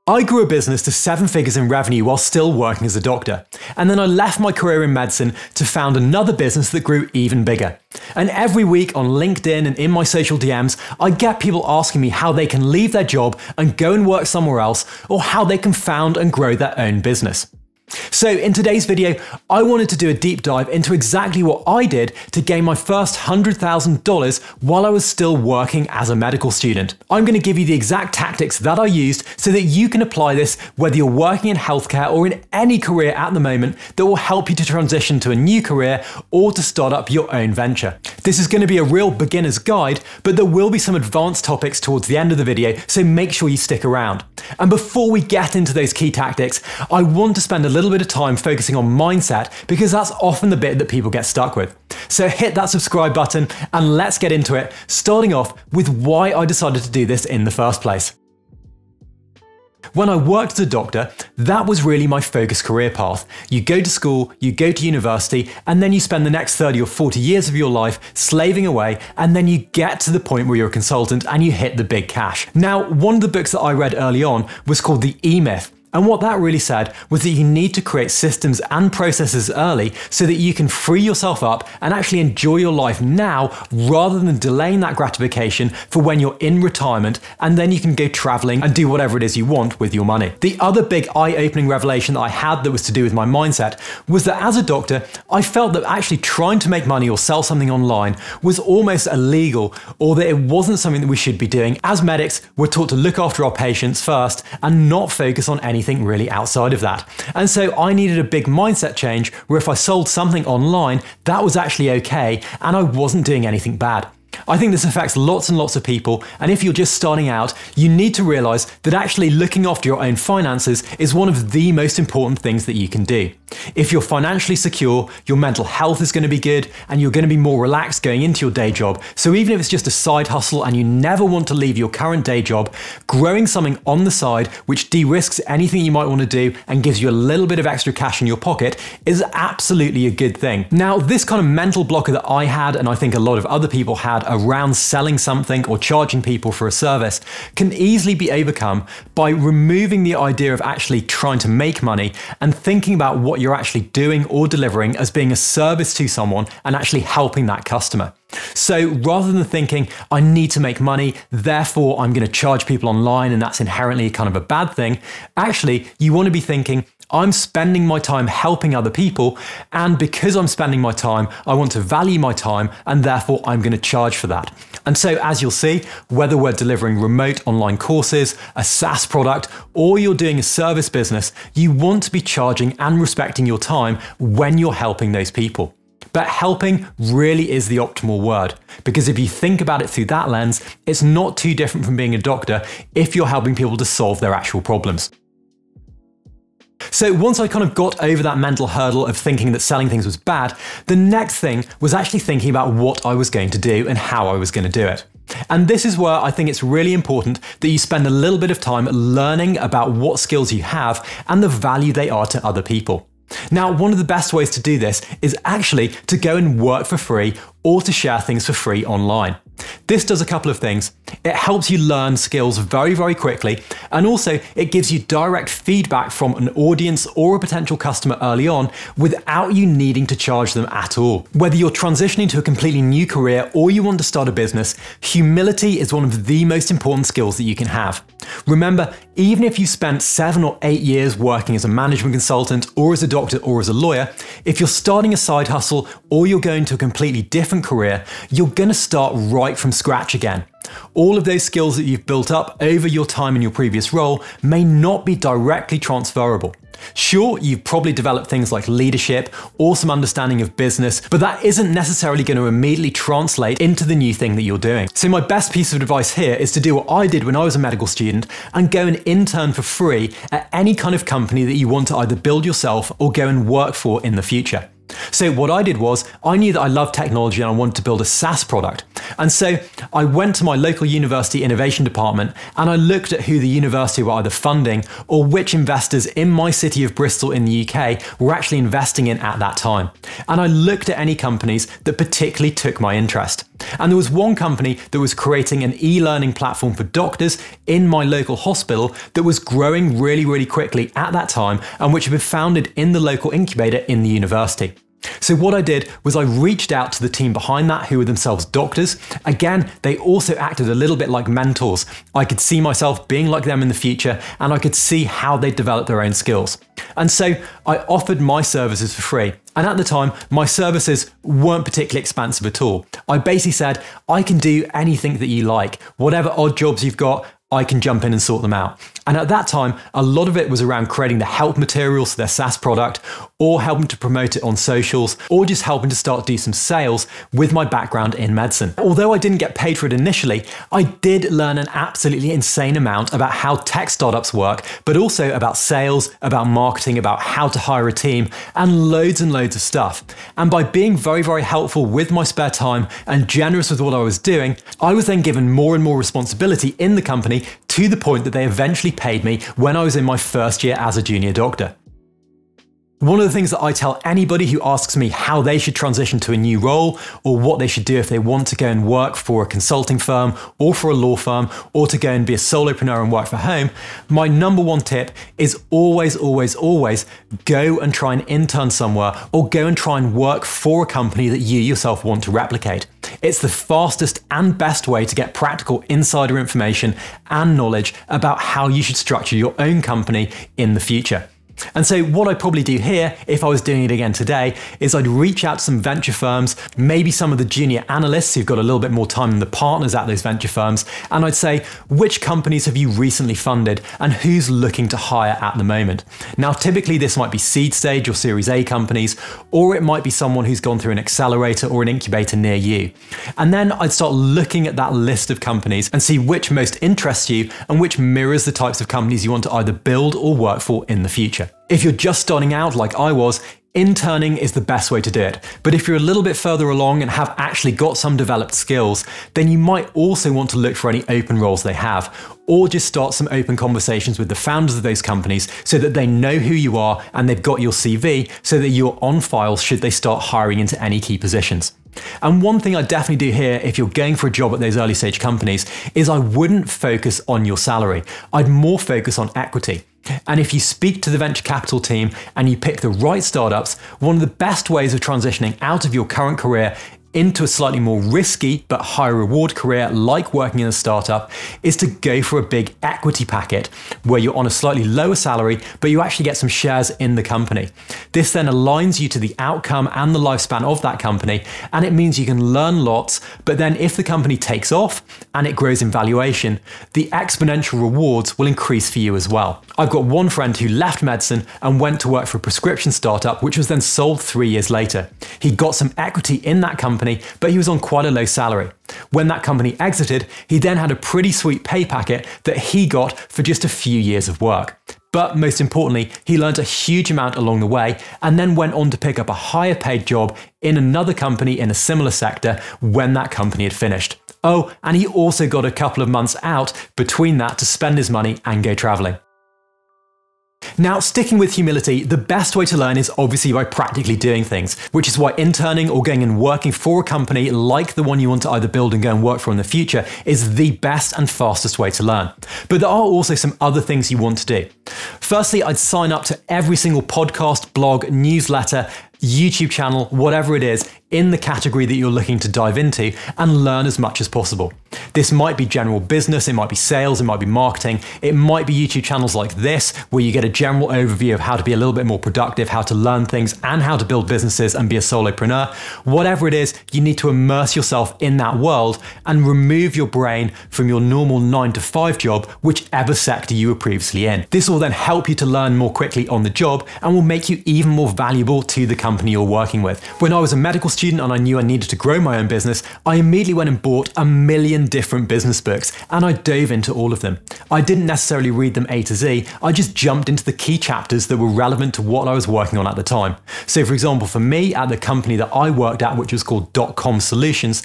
I grew a business to 7 figures in revenue while still working as a doctor. And then I left my career in medicine to found another business that grew even bigger. And every week on LinkedIn and in my social DMs, I get people asking me how they can leave their job and go and work somewhere else, or how they can found and grow their own business. So in today's video, I wanted to do a deep dive into exactly what I did to gain my first $100,000 while I was still working as a medical student. I'm going to give you the exact tactics that I used so that you can apply this whether you're working in healthcare or in any career at the moment that will help you to transition to a new career or to start up your own venture. This is going to be a real beginner's guide, but there will be some advanced topics towards the end of the video, so make sure you stick around. And before we get into those key tactics, I want to spend a little bit of time focusing on mindset, because that's often the bit that people get stuck with. So hit that subscribe button and let's get into it, starting off with why I decided to do this in the first place. When I worked as a doctor, that was really my focused career path. You go to school, you go to university, and then you spend the next 30 or 40 years of your life slaving away, and then you get to the point where you're a consultant and you hit the big cash. Now, one of the books that I read early on was called The E-Myth. And what that really said was that you need to create systems and processes early so that you can free yourself up and actually enjoy your life now, rather than delaying that gratification for when you're in retirement, and then you can go traveling and do whatever it is you want with your money. The other big eye-opening revelation that I had that was to do with my mindset was that as a doctor, I felt that actually trying to make money or sell something online was almost illegal, or that it wasn't something that we should be doing. As medics, we're taught to look after our patients first and not focus on anything really outside of that. And so I needed a big mindset change where if I sold something online, that was actually okay and I wasn't doing anything bad. I think this affects lots and lots of people, and if you're just starting out, you need to realize that actually looking after your own finances is one of the most important things that you can do. If you're financially secure, your mental health is going to be good, and you're going to be more relaxed going into your day job. So even if it's just a side hustle and you never want to leave your current day job, growing something on the side which de-risks anything you might want to do and gives you a little bit of extra cash in your pocket is absolutely a good thing. Now, this kind of mental blocker that I had, and I think a lot of other people had, around selling something or charging people for a service can easily be overcome by removing the idea of actually trying to make money and thinking about what you're actually doing or delivering as being a service to someone and actually helping that customer. So rather than thinking, I need to make money, therefore I'm going to charge people online and that's inherently kind of a bad thing, actually you want to be thinking, I'm spending my time helping other people, and because I'm spending my time, I want to value my time, and therefore I'm going to charge for that. And so as you'll see, whether we're delivering remote online courses, a SaaS product, or you're doing a service business, you want to be charging and respecting your time when you're helping those people. But helping really is the optimal word, because if you think about it through that lens, it's not too different from being a doctor if you're helping people to solve their actual problems. So once I kind of got over that mental hurdle of thinking that selling things was bad, the next thing was actually thinking about what I was going to do and how I was going to do it. And this is where I think it's really important that you spend a little bit of time learning about what skills you have and the value they are to other people. Now, one of the best ways to do this is actually to go and work for free or to share things for free online. This does a couple of things. It helps you learn skills very, very quickly, and also it gives you direct feedback from an audience or a potential customer early on without you needing to charge them at all. Whether you're transitioning to a completely new career or you want to start a business, humility is one of the most important skills that you can have. Remember, even if you spent 7 or 8 years working as a management consultant or as a doctor or as a lawyer, if you're starting a side hustle or you're going to a completely different career, you're going to start right from scratch again. All of those skills that you've built up over your time in your previous role may not be directly transferable. Sure, you've probably developed things like leadership or some understanding of business, but that isn't necessarily going to immediately translate into the new thing that you're doing. So my best piece of advice here is to do what I did when I was a medical student and go and intern for free at any kind of company that you want to either build yourself or go and work for in the future. So what I did was, I knew that I loved technology and I wanted to build a SaaS product. And so I went to my local university innovation department and I looked at who the university were either funding or which investors in my city of Bristol in the UK were actually investing in at that time. And I looked at any companies that particularly took my interest. And there was one company that was creating an e-learning platform for doctors in my local hospital that was growing really, really quickly at that time and which had been founded in the local incubator in the university. So what I did was I reached out to the team behind that, who were themselves doctors. Again, they also acted a little bit like mentors. I could see myself being like them in the future and I could see how they developed their own skills. And so I offered my services for free. And at the time, my services weren't particularly expansive at all. I basically said, I can do anything that you like. Whatever odd jobs you've got, I can jump in and sort them out. And at that time, a lot of it was around creating the help materials for their SaaS product, or helping to promote it on socials, or just helping to start do some sales with my background in medicine. Although I didn't get paid for it initially, I did learn an absolutely insane amount about how tech startups work, but also about sales, about marketing, about how to hire a team, and loads of stuff. And by being very, very helpful with my spare time and generous with what I was doing, I was then given more and more responsibility in the company, to the point that they eventually paid me when I was in my first year as a junior doctor. One of the things that I tell anybody who asks me how they should transition to a new role, or what they should do if they want to go and work for a consulting firm or for a law firm, or to go and be a solopreneur and work from home, my number one tip is always go and try and intern somewhere, or go and try and work for a company that you yourself want to replicate. It's the fastest and best way to get practical insider information and knowledge about how you should structure your own company in the future. And so what I'd probably do here, if I was doing it again today, is I'd reach out to some venture firms, maybe some of the junior analysts who've got a little bit more time than the partners at those venture firms, and I'd say, which companies have you recently funded and who's looking to hire at the moment? Now, typically this might be seed stage or Series A companies, or it might be someone who's gone through an accelerator or an incubator near you. And then I'd start looking at that list of companies and see which most interests you and which mirrors the types of companies you want to either build or work for in the future. If you're just starting out like I was, interning is the best way to do it. But if you're a little bit further along and have actually got some developed skills, then you might also want to look for any open roles they have, or just start some open conversations with the founders of those companies so that they know who you are and they've got your CV so that you're on file should they start hiring into any key positions. And one thing I definitely do here if you're going for a job at those early stage companies is I wouldn't focus on your salary. I'd more focus on equity. And if you speak to the venture capital team and you pick the right startups, one of the best ways of transitioning out of your current career into a slightly more risky but high reward career like working in a startup is to go for a big equity packet where you're on a slightly lower salary but you actually get some shares in the company. This then aligns you to the outcome and the lifespan of that company, and it means you can learn lots, but then if the company takes off and it grows in valuation, the exponential rewards will increase for you as well. I've got one friend who left medicine and went to work for a prescription startup which was then sold 3 years later. He got some equity in that company, but he was on quite a low salary. When that company exited, he then had a pretty sweet pay packet that he got for just a few years of work. But most importantly, he learned a huge amount along the way and then went on to pick up a higher paid job in another company in a similar sector when that company had finished. Oh, and he also got a couple of months out between that to spend his money and go traveling. Now, sticking with humility, the best way to learn is obviously by practically doing things, which is why interning or going and working for a company like the one you want to either build and go and work for in the future is the best and fastest way to learn. But there are also some other things you want to do. Firstly, I'd sign up to every single podcast, blog, newsletter, YouTube channel, whatever it is, in the category that you're looking to dive into and learn as much as possible. This might be general business, it might be sales, it might be marketing, it might be YouTube channels like this where you get a general overview of how to be a little bit more productive, how to learn things and how to build businesses and be a solopreneur. Whatever it is, you need to immerse yourself in that world and remove your brain from your normal 9-to-5 job, whichever sector you were previously in. This will then help you to learn more quickly on the job and will make you even more valuable to the company you're working with. When I was a medical student and I knew I needed to grow my own business, I immediately went and bought 1 million different business books and I dove into all of them. I didn't necessarily read them A to Z, I just jumped into the key chapters that were relevant to what I was working on at the time. So for example, for me, at the company that I worked at, which was called .com Solutions,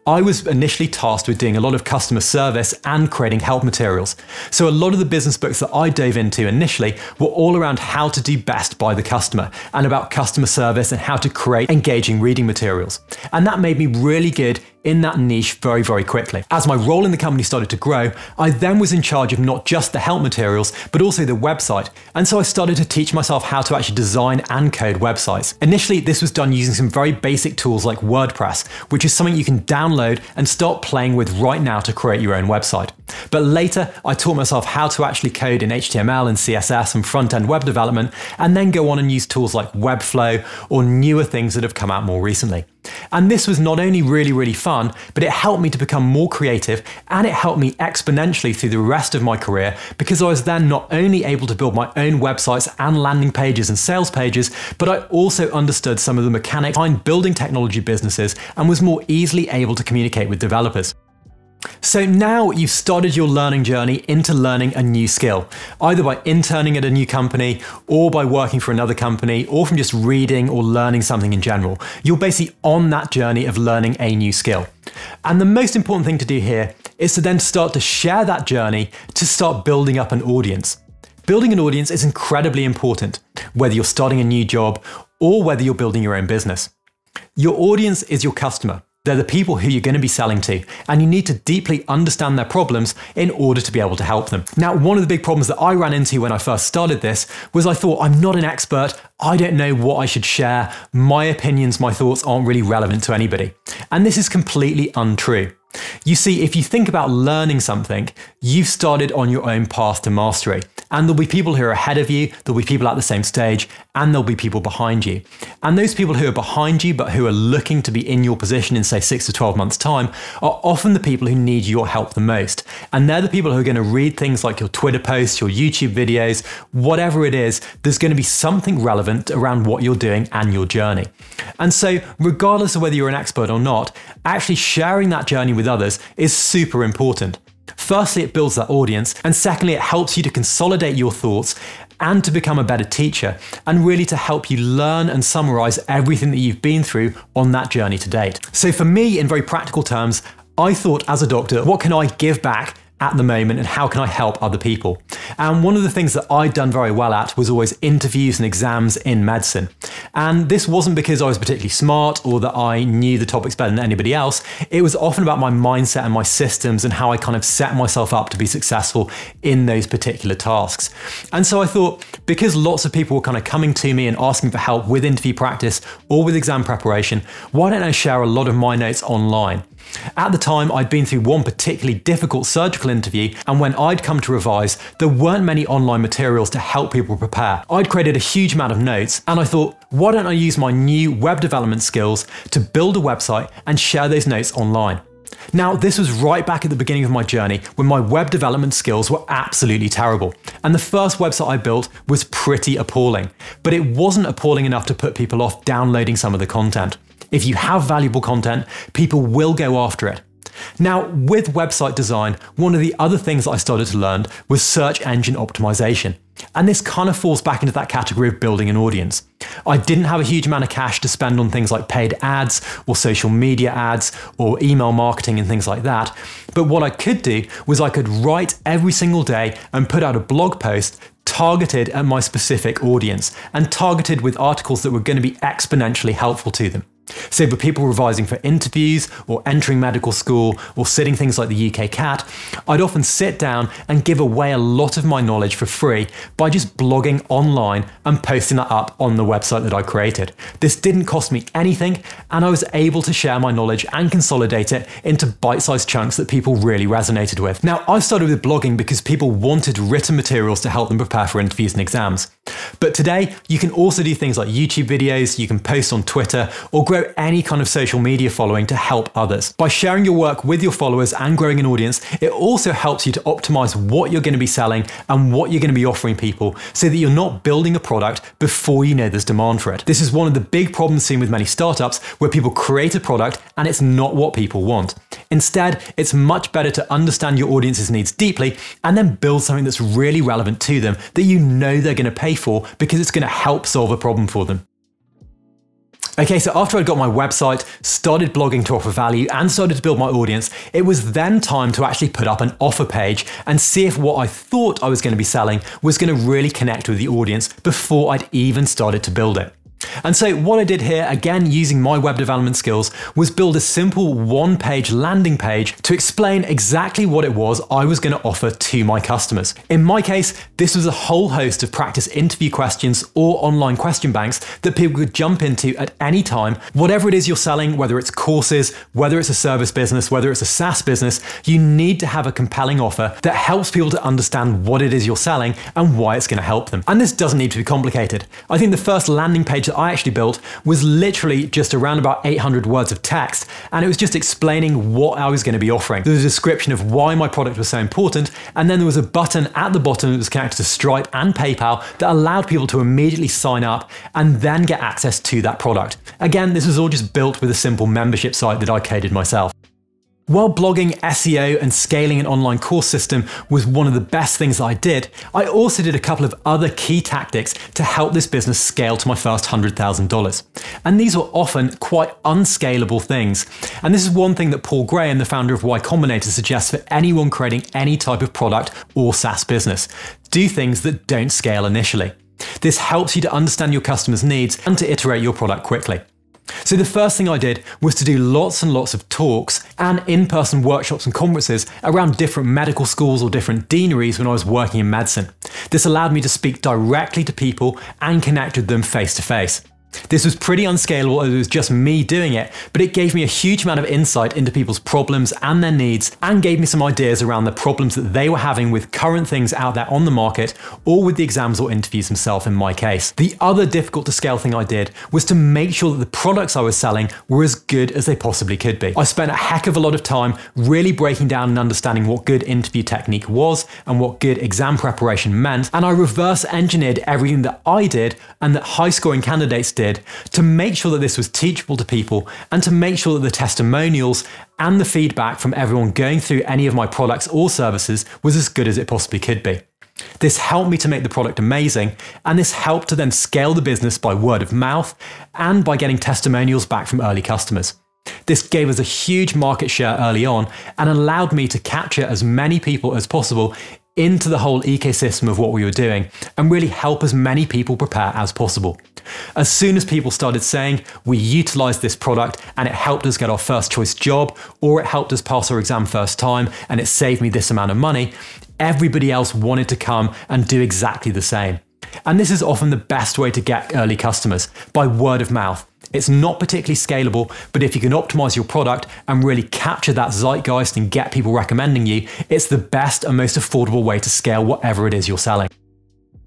I was initially tasked with doing a lot of customer service and creating help materials. So a lot of the business books that I dove into initially were all around how to do best by the customer and about customer service and how to create engaging reading materials. And that made me really good in that niche very, very quickly. As my role in the company started to grow, I then was in charge of not just the help materials, but also the website. And so I started to teach myself how to actually design and code websites. Initially, this was done using some very basic tools like WordPress, which is something you can download and start playing with right now to create your own website. But later, I taught myself how to actually code in HTML and CSS and front-end web development, and then go on and use tools like Webflow or newer things that have come out more recently. And this was not only really, really fun, but it helped me to become more creative, and it helped me exponentially through the rest of my career, because I was then not only able to build my own websites and landing pages and sales pages, but I also understood some of the mechanics behind building technology businesses and was more easily able to communicate with developers. So now you've started your learning journey into learning a new skill, either by interning at a new company or by working for another company or from just reading or learning something in general. You're basically on that journey of learning a new skill. And the most important thing to do here is to then start to share that journey to start building up an audience. Building an audience is incredibly important, whether you're starting a new job or whether you're building your own business. Your audience is your customer. They're the people who you're going to be selling to, and you need to deeply understand their problems in order to be able to help them. Now, one of the big problems that I ran into when I first started this was I thought, I'm not an expert, I don't know what I should share, my opinions, my thoughts aren't really relevant to anybody. And this is completely untrue. You see, if you think about learning something, you've started on your own path to mastery. And there'll be people who are ahead of you, there'll be people at the same stage, and there'll be people behind you. And those people who are behind you, but who are looking to be in your position in, say, 6 to 12 months' time, are often the people who need your help the most. And they're the people who are going to read things like your Twitter posts, your YouTube videos, whatever it is, there's going to be something relevant around what you're doing and your journey. And so, regardless of whether you're an expert or not, actually sharing that journey with others is super important. Firstly, it builds that audience, and secondly, it helps you to consolidate your thoughts and to become a better teacher, and really to help you learn and summarize everything that you've been through on that journey to date. So for me, in very practical terms, I thought as a doctor, what can I give back at the moment and how can I help other people? And one of the things that I'd done very well at was always interviews and exams in medicine. And this wasn't because I was particularly smart or that I knew the topics better than anybody else. It was often about my mindset and my systems and how I kind of set myself up to be successful in those particular tasks. And so I thought, because lots of people were kind of coming to me and asking for help with interview practice or with exam preparation, why don't I share a lot of my notes online? At the time, I'd been through one particularly difficult surgical interview, and when I'd come to revise, there weren't many online materials to help people prepare. I'd created a huge amount of notes, and I thought, why don't I use my new web development skills to build a website and share those notes online? Now, this was right back at the beginning of my journey when my web development skills were absolutely terrible. And the first website I built was pretty appalling, but it wasn't appalling enough to put people off downloading some of the content. If you have valuable content, people will go after it. Now, with website design, one of the other things that I started to learn was search engine optimization. And this kind of falls back into that category of building an audience. I didn't have a huge amount of cash to spend on things like paid ads or social media ads or email marketing and things like that. But what I could do was I could write every single day and put out a blog post targeted at my specific audience and targeted with articles that were going to be exponentially helpful to them. So for people revising for interviews or entering medical school or sitting things like the UK CAT, I'd often sit down and give away a lot of my knowledge for free by just blogging online and posting that up on the website that I created. This didn't cost me anything, and I was able to share my knowledge and consolidate it into bite-sized chunks that people really resonated with. Now, I started with blogging because people wanted written materials to help them prepare for interviews and exams. But today, you can also do things like YouTube videos, you can post on Twitter, or grow any kind of social media following to help others. By sharing your work with your followers and growing an audience, it also helps you to optimize what you're going to be selling and what you're going to be offering people so that you're not building a product before you know there's demand for it. This is one of the big problems seen with many startups where people create a product and it's not what people want. Instead, it's much better to understand your audience's needs deeply and then build something that's really relevant to them that you know they're going to pay for because it's going to help solve a problem for them. Okay, so after I got my website, started blogging to offer value, and started to build my audience, it was then time to actually put up an offer page and see if what I thought I was going to be selling was going to really connect with the audience before I'd even started to build it. And so what I did here, again using my web development skills, was build a simple one-page landing page to explain exactly what it was I was going to offer to my customers. In my case, this was a whole host of practice interview questions or online question banks that people could jump into at any time. Whatever it is you're selling, whether it's courses, whether it's a service business, whether it's a SaaS business, you need to have a compelling offer that helps people to understand what it is you're selling and why it's going to help them. And this doesn't need to be complicated. I think the first landing page that I actually built was literally just around about 800 words of text, and it was just explaining what I was going to be offering. There was a description of why my product was so important, and then there was a button at the bottom that was connected to Stripe and PayPal that allowed people to immediately sign up and then get access to that product. Again, this was all just built with a simple membership site that I coded myself. While blogging, SEO, and scaling an online course system was one of the best things that I did, I also did a couple of other key tactics to help this business scale to my first $100,000. And these were often quite unscalable things. And this is one thing that Paul Graham, the founder of Y Combinator, suggests for anyone creating any type of product or SaaS business. Do things that don't scale initially. This helps you to understand your customers' needs and to iterate your product quickly. So the first thing I did was to do lots and lots of talks and in-person workshops and conferences around different medical schools or different deaneries when I was working in medicine. This allowed me to speak directly to people and connect with them face to face. This was pretty unscalable as it was just me doing it, but it gave me a huge amount of insight into people's problems and their needs, and gave me some ideas around the problems that they were having with current things out there on the market, or with the exams or interviews themselves in my case. The other difficult to scale thing I did was to make sure that the products I was selling were as good as they possibly could be. I spent a heck of a lot of time really breaking down and understanding what good interview technique was and what good exam preparation meant, and I reverse engineered everything that I did and that high scoring candidates did to make sure that this was teachable to people, and to make sure that the testimonials and the feedback from everyone going through any of my products or services was as good as it possibly could be. This helped me to make the product amazing, and this helped to then scale the business by word of mouth and by getting testimonials back from early customers. This gave us a huge market share early on and allowed me to capture as many people as possible into the whole ecosystem of what we were doing and really help as many people prepare as possible. As soon as people started saying we utilized this product and it helped us get our first choice job, or it helped us pass our exam first time and it saved me this amount of money, everybody else wanted to come and do exactly the same. And this is often the best way to get early customers, by word of mouth. It's not particularly scalable, but if you can optimize your product and really capture that zeitgeist and get people recommending you, it's the best and most affordable way to scale whatever it is you're selling.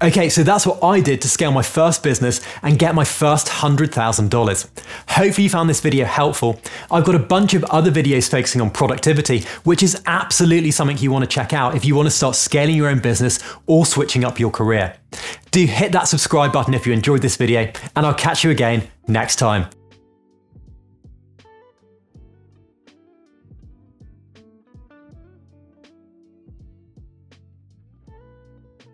Okay, so that's what I did to scale my first business and get my first $100,000. Hopefully you found this video helpful. I've got a bunch of other videos focusing on productivity, which is absolutely something you want to check out if you want to start scaling your own business or switching up your career. Do hit that subscribe button if you enjoyed this video, and I'll catch you again next time.